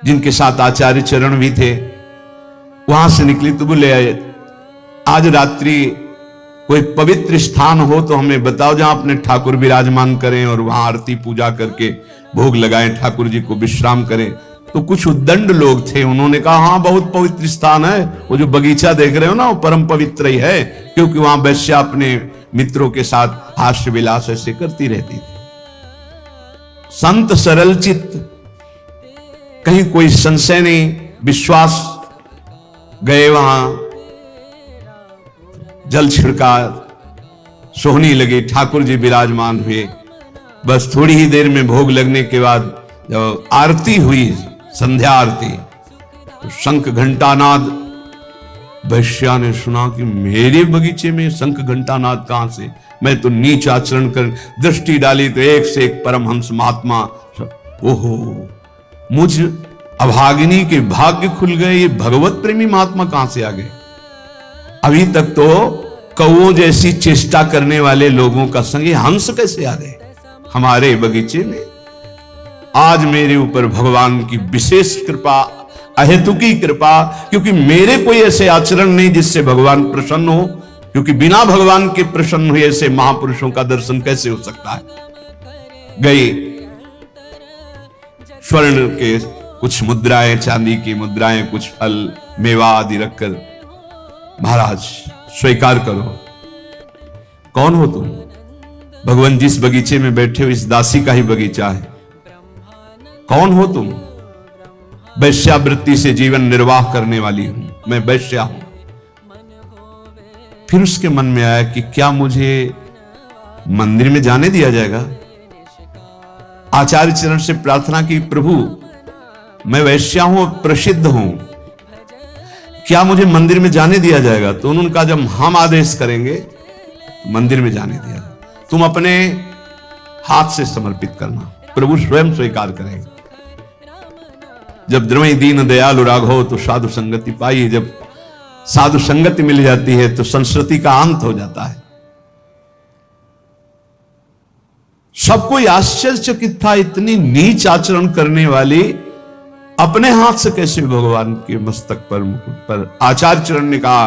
जिनके साथ आचार्य चरण भी थे, वहां से निकली तो बोले आज रात्रि कोई पवित्र स्थान हो तो हमें बताओ जहां अपने ठाकुर विराजमान करें और वहां आरती पूजा करके भोग लगाएं, ठाकुर जी को विश्राम करें। तो कुछ उद्दंड लोग थे, उन्होंने कहा हाँ बहुत पवित्र स्थान है, वो जो बगीचा देख रहे हो ना वो परम पवित्र ही है, क्योंकि वहां वैश्या अपने मित्रों के साथ हास्य विलास ऐसे करती रहती थी। संत सरल चित्त, कहीं कोई संशय नहीं, विश्वास, गए वहां, जल छिड़का, सोहनी लगी, ठाकुर जी विराजमान हुए। बस थोड़ी ही देर में भोग लगने के बाद जब आरती हुई, संध्या आरती, तो शंख घंटानाद, वैश्या ने सुना कि मेरे बगीचे में शंख घंटानाद कहां से, मैं तो नीच आचरण कर दृष्टि डाली तो एक से एक परमहंस महात्मा, ओहो मुझ अभागिनी के भाग्य खुल गए, ये भगवत प्रेमी महात्मा कहां से आ गए। अभी तक तो कौओं जैसी चेष्टा करने वाले लोगों का संग ये हंस कैसे आ गए हमारे बगीचे में। आज मेरे ऊपर भगवान की विशेष कृपा, अहेतुकी कृपा, क्योंकि मेरे कोई ऐसे आचरण नहीं जिससे भगवान प्रसन्न हो, क्योंकि बिना भगवान के प्रसन्न हुए ऐसे महापुरुषों का दर्शन कैसे हो सकता है। गई स्वर्ण के कुछ मुद्राएं, चांदी की मुद्राएं, कुछ फल मेवा आदि रखकर, महाराज स्वीकार करो। कौन हो तुम? भगवान जिस बगीचे में बैठे हो इस दासी का ही बगीचा है। कौन हो तुम? वैश्यावृत्ति से जीवन निर्वाह करने वाली हूं, मैं वैश्या हूं। फिर उसके मन में आया कि क्या मुझे मंदिर में जाने दिया जाएगा? आचार्य चरण से प्रार्थना की, प्रभु मैं वैश्या हूं, प्रसिद्ध हूं, क्या मुझे मंदिर में जाने दिया जाएगा? तो उन्होंने कहा जब हम आदेश करेंगे तो मंदिर में जाने दिया, तुम अपने हाथ से समर्पित करना, प्रभु स्वयं स्वीकार करेंगे। जब द्रवई दीन दयालु राघव तो साधु संगति पाई, जब साधु संगति मिल जाती है तो संस्कृति का अंत हो जाता है। सब कोई आश्चर्यचकित था, इतनी नीच आचरण करने वाली अपने हाथ से कैसे भगवान के मस्तक पर, मुकुट पर। आचार्य चरण ने कहा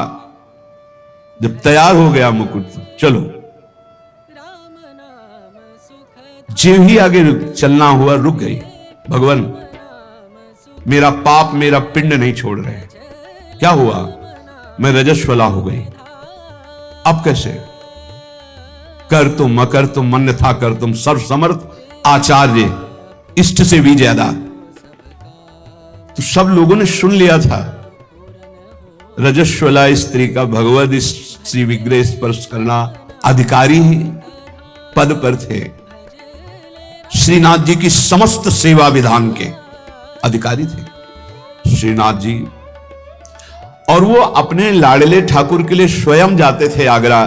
जब तैयार हो गया मुकुट, चलो। जीव ही आगे चलना हुआ, रुक गई। भगवान मेरा पाप, मेरा पिंड नहीं छोड़ रहे, क्या हुआ? मैं रजस्वला हो गई, अब कैसे? कर तुम अकर तुम मन था कर तुम, सर्वसमर्थ आचार्य, इष्ट से भी ज्यादा। तो सब लोगों ने सुन लिया था, रजस्वला स्त्री का भगवत श्री विग्रह स्पर्श करना, अधिकारी ही पद पर थे, श्रीनाथ जी की समस्त सेवा विधान के अधिकारी थे श्रीनाथ जी। और वो अपने लाडले ठाकुर के लिए स्वयं जाते थे आगरा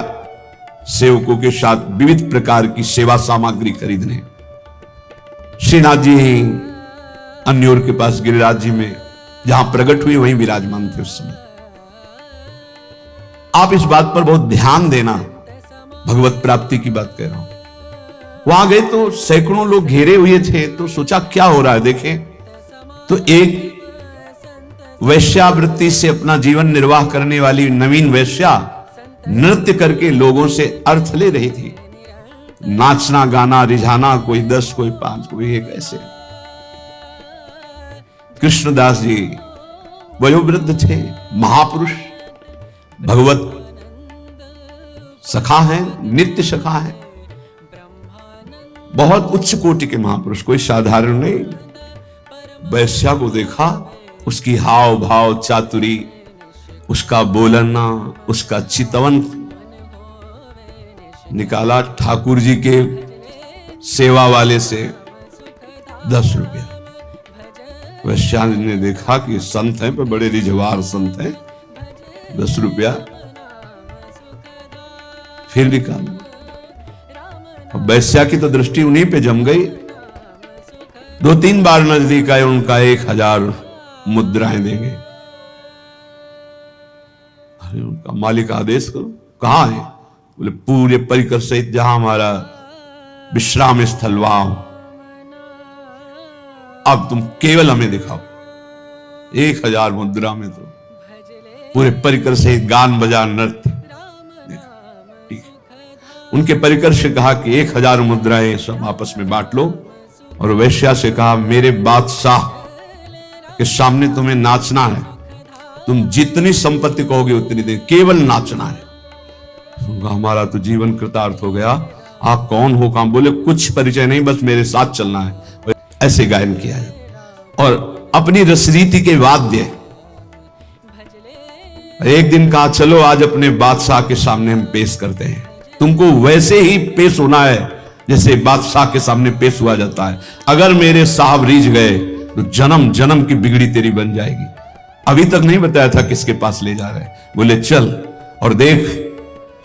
सेवकों के साथ विविध प्रकार की सेवा सामग्री खरीदने। श्रीनाथ जी ही अन्योर के पास गिरिराज जी में जहां प्रकट हुई वहीं विराजमान थे उस समय। आप इस बात पर बहुत ध्यान देना, भगवत प्राप्ति की बात कह रहा हूं। वहां गए तो सैकड़ों लोग घेरे हुए थे, तो सोचा क्या हो रहा है देखें। तो एक वैश्यावृत्ति से अपना जीवन निर्वाह करने वाली नवीन वैश्या नृत्य करके लोगों से अर्थ ले रही थी। नाचना गाना रिझाना, कोई 10 कोई 5 कोई 1 ऐसे। कृष्णदास जी वयोवृद्ध थे, महापुरुष, भगवत सखा हैं, नित्य सखा हैं, बहुत उच्च कोटि के महापुरुष, कोई साधारण नहीं। वैश्या को देखा, उसकी हाव भाव चातुरी, उसका बोलना, उसका चितवन, निकाला ठाकुर जी के सेवा वाले से 10 रुपया। वैश्या ने देखा कि संत हैं, पर बड़े रिझवार संत हैं, 10 रुपया फिर निकाला। वैश्या की तो दृष्टि उन्हीं पे जम गई। 2-3 बार नजदीक आए, उनका 1000 मुद्राएं देंगे। अरे उनका मालिक आदेश करो, कहां है? बोले पूरे परिकर सहित जहां हमारा विश्राम स्थल वहां हो, अब तुम केवल हमें दिखाओ। 1000 मुद्रा में तो पूरे परिकर से गान बजा नृत्य। ठीक है। उनके परिकर से कहा कि 1000 मुद्राएं सब आपस में बांट लो, और वैश्या से कहा मेरे बादशाह के सामने तुम्हें नाचना है, तुम जितनी संपत्ति कहोगे उतनी दें, केवल नाचना है। हमारा तो जीवन कृतार्थ हो गया। आप कौन हो? काम बोले कुछ परिचय नहीं, बस मेरे साथ चलना है। ऐसे गायन किया है और अपनी रसरीति के वाद्य। एक दिन कहा चलो आज अपने बादशाह के सामने हम पेश करते हैं, तुमको वैसे ही पेश होना है जैसे बादशाह के सामने पेश हुआ जाता है। अगर मेरे साहब रीझ गए तो जन्म जन्म की बिगड़ी तेरी बन जाएगी। अभी तक नहीं बताया था किसके पास ले जा रहे। बोले चल और देख,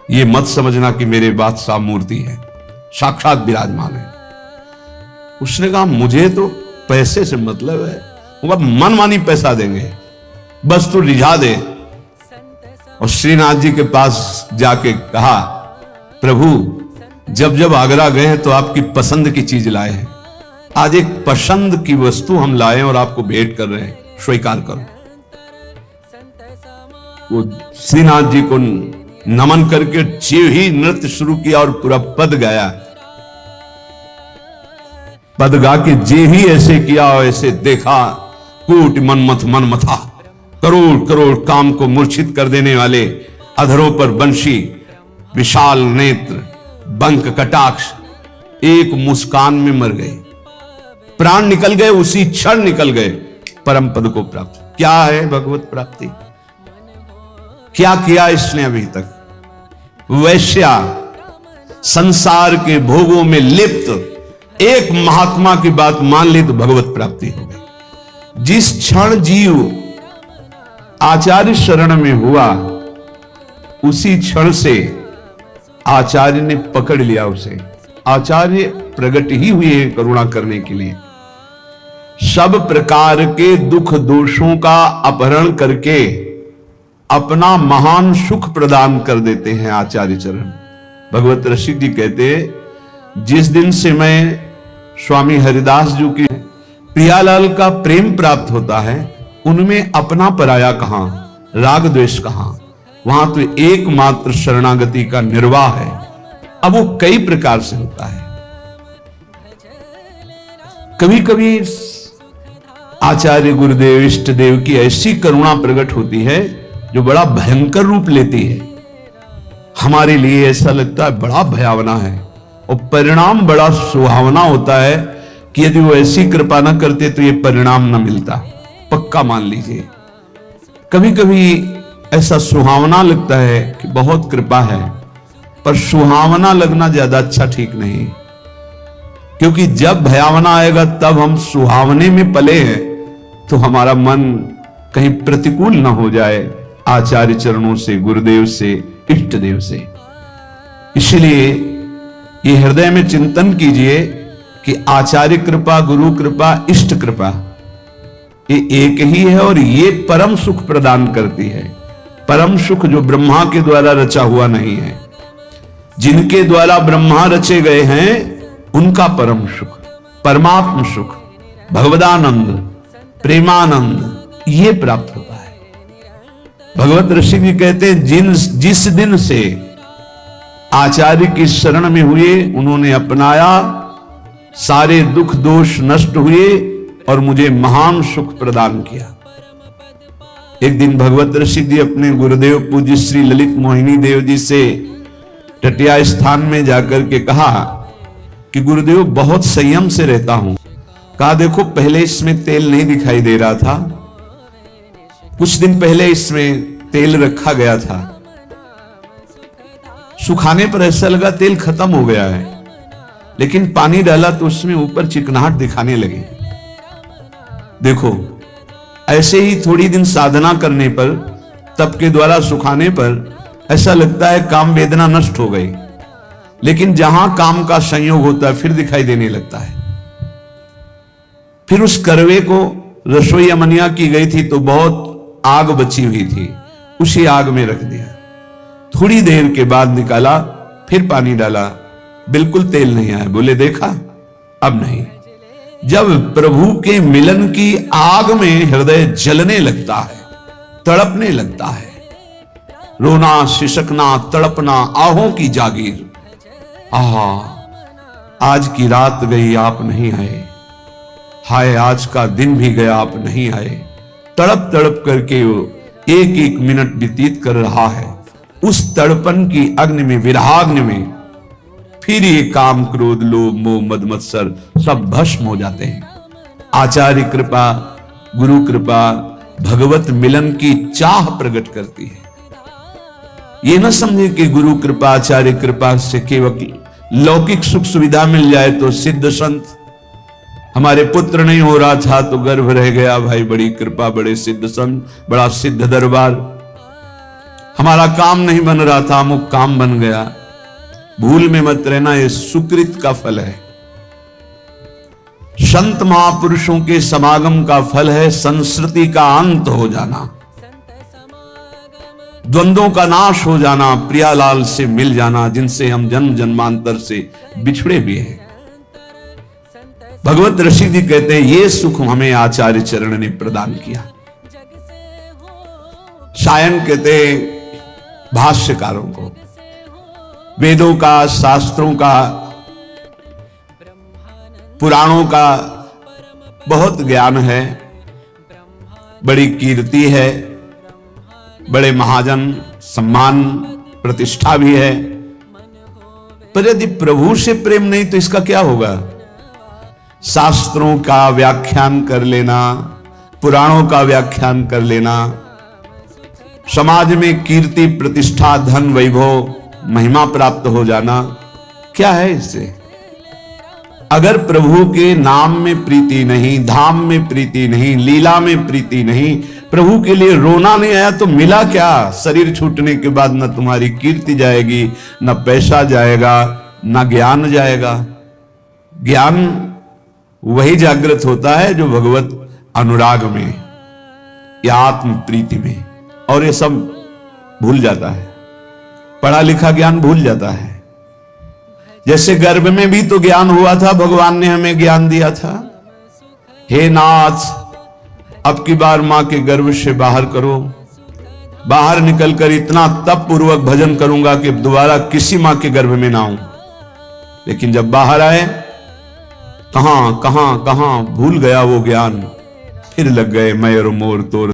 ये मत समझना कि मेरे बादशाह मूर्ति है, साक्षात विराजमान है। उसने कहा मुझे तो पैसे से मतलब है, वो मनमानी पैसा देंगे, बस तू रिझा दे। और श्रीनाथ जी के पास जाके कहा प्रभु जब जब आगरा गए हैं तो आपकी पसंद की चीज लाए हैं, आज एक पसंद की वस्तु हम लाए और आपको भेंट कर रहे हैं, स्वीकार करो। वो श्रीनाथ जी को नमन करके जीव ही नृत्य शुरू किया और पूरा पद गाया। पद गा के जे ही ऐसे किया और ऐसे देखा, कूट मनमथ मन मथा, करोड़ करोड़ काम को मूर्छित कर देने वाले अधरों पर बंशी, विशाल नेत्र, बंक कटाक्ष, एक मुस्कान में मर गए, प्राण निकल गए, उसी क्षण निकल गए, परम पद को प्राप्त। क्या है भगवत प्राप्ति? क्या किया इसने अभी तक? वैश्या संसार के भोगों में लिप्त एक महात्मा की बात मान ली तो भगवत प्राप्ति हो गई। जिस क्षण जीव आचार्य शरण में हुआ उसी क्षण से आचार्य ने पकड़ लिया उसे। आचार्य प्रकट ही हुए करुणा करने के लिए। सब प्रकार के दुख दोषों का अपहरण करके अपना महान सुख प्रदान कर देते हैं आचार्य चरण। भगवत रसिक जी कहते, जिस दिन से मैं स्वामी हरिदास जी के प्रियालाल का प्रेम प्राप्त होता है, उनमें अपना पराया कहां, राग द्वेष कहां, वहां तो एकमात्र शरणागति का निर्वाह है। अब वो कई प्रकार से होता है। कभी कभी आचार्य गुरुदेव इष्ट देव की ऐसी करुणा प्रकट होती है जो बड़ा भयंकर रूप लेती है। हमारे लिए ऐसा लगता है बड़ा भयावना है, और परिणाम बड़ा सुहावना होता है कि यदि वो ऐसी कृपा न करते तो ये परिणाम न मिलता। पक्का मान लीजिए। कभी कभी ऐसा सुहावना लगता है कि बहुत कृपा है, पर सुहावना लगना ज्यादा अच्छा ठीक नहीं, क्योंकि जब भयावना आएगा तब हम सुहावने में पले हैं तो हमारा मन कहीं प्रतिकूल ना हो जाए आचार्य चरणों से, गुरुदेव से, इष्ट देव से। इसलिए ये हृदय में चिंतन कीजिए कि आचार्य कृपा, गुरु कृपा, इष्ट कृपा ये एक ही है और ये परम सुख प्रदान करती है। परम सुख जो ब्रह्मा के द्वारा रचा हुआ नहीं है। जिनके द्वारा ब्रह्मा रचे गए हैं उनका परम सुख, परमात्म सुख, भगवदानंद, प्रेमानंद ये प्राप्त होता है। भगवत ऋषि जी कहते हैं जिस दिन से आचार्य की शरण में हुए उन्होंने अपनाया, सारे दुख दोष नष्ट हुए और मुझे महान सुख प्रदान किया। एक दिन भगवत ऋषि जी अपने गुरुदेव पूज्य श्री ललित मोहिनी देव जी से टटिया स्थान में जाकर के कहा कि गुरुदेव बहुत संयम से रहता हूं। कहा देखो पहले इसमें तेल नहीं दिखाई दे रहा था, कुछ दिन पहले इसमें तेल रखा गया था, सुखाने पर ऐसा लगा तेल खत्म हो गया है, लेकिन पानी डाला तो उसमें ऊपर चिकनाहट दिखाने लगी। देखो ऐसे ही थोड़ी दिन साधना करने पर, तप के द्वारा सुखाने पर ऐसा लगता है काम वेदना नष्ट हो गई, लेकिन जहां काम का संयोग होता है फिर दिखाई देने लगता है। फिर उस करवे को रसोई अमनिया की गई थी तो बहुत आग बची हुई थी, उसी आग में रख दिया। थोड़ी देर के बाद निकाला, फिर पानी डाला, बिल्कुल तेल नहीं आया। बोले देखा अब नहीं। जब प्रभु के मिलन की आग में हृदय जलने लगता है, तड़पने लगता है, रोना, सिसकना, तड़पना, आहों की जागीर, आहा आज की रात गई आप नहीं आए, हाय आज का दिन भी गया आप नहीं आए, तड़प तड़प करके वो एक एक मिनट व्यतीत कर रहा है। उस तड़पन की अग्नि में, विरहाग्नि में फिर ये काम, क्रोध, लोभ, मोह, मद, मत्सर सब भस्म हो जाते हैं। आचार्य कृपा, गुरु कृपा भगवत मिलन की चाह प्रकट करती है। ये न समझे कि गुरु कृपा, आचार्य कृपा से केवल लौकिक सुख सुविधा मिल जाए तो सिद्ध संत, हमारे पुत्र नहीं हो रहा था तो गर्भ रह गया, भाई बड़ी कृपा, बड़े सिद्ध संत, बड़ा सिद्ध दरबार, हमारा काम नहीं बन रहा था, अमुक काम बन गया। भूल में मत रहना, ये सुकृत का फल है, संत महापुरुषों के समागम का फल है, संस्कृति का अंत हो जाना, द्वंद्वों का नाश हो जाना, प्रियालाल से मिल जाना, जिनसे हम जन्म जन्मांतर से बिछड़े भी हैं। भगवत ऋषि जी कहते हैं ये सुख हमें आचार्य चरण ने प्रदान किया। सायन कहते हैं भाष्यकारों को, वेदों का, शास्त्रों का, पुराणों का बहुत ज्ञान है, बड़ी कीर्ति है, बड़े महाजन, सम्मान, प्रतिष्ठा भी है, पर यदि प्रभु से प्रेम नहीं तो इसका क्या होगा? शास्त्रों का व्याख्यान कर लेना, पुराणों का व्याख्यान कर लेना, समाज में कीर्ति, प्रतिष्ठा, धन, वैभव, महिमा प्राप्त हो जाना, क्या है इससे? अगर प्रभु के नाम में प्रीति नहीं, धाम में प्रीति नहीं, लीला में प्रीति नहीं, प्रभु के लिए रोना नहीं आया तो मिला क्या? शरीर छूटने के बाद न तुम्हारी कीर्ति जाएगी, न पैसा जाएगा, न ज्ञान जाएगा। ज्ञान वही जागृत होता है जो भगवत अनुराग में या आत्म प्रीति में, और ये सब भूल जाता है, पढ़ा लिखा ज्ञान भूल जाता है। जैसे गर्भ में भी तो ज्ञान हुआ था, भगवान ने हमें ज्ञान दिया था, हे नाथ अब की बार मां के गर्भ से बाहर करो, बाहर निकलकर इतना तप पूर्वक भजन करूंगा कि दोबारा किसी मां के गर्भ में ना आऊं। लेकिन जब बाहर आए, कहां कहां कहां भूल गया वो ज्ञान, फिर लग गए मैं और मोर तोर